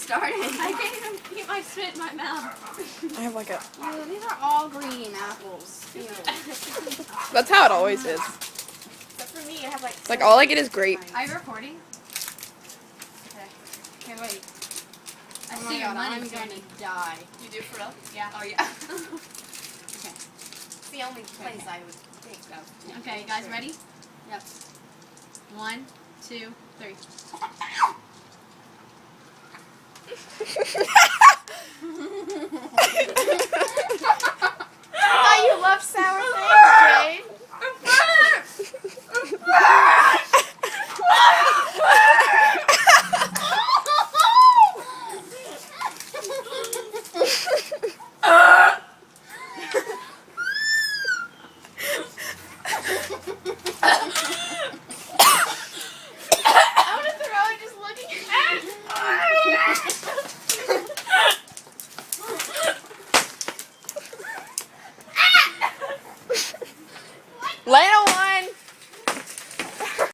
started. I can't even keep my spit in my mouth. I have like a... Ew, these are all green apples. Ew. That's how it always is. Except for me, I have like... Like, all I get is grape. Are you recording? Okay. Okay, wait. I Oh see my your god, money. I'm gonna die. You do for real? Yeah. Oh yeah. Okay. It's the only place I would think of. Okay, you guys ready? Yep. 1, 2, 3. I thought you loved sour things, Jade. I want to throw it just looking at it. Lana won!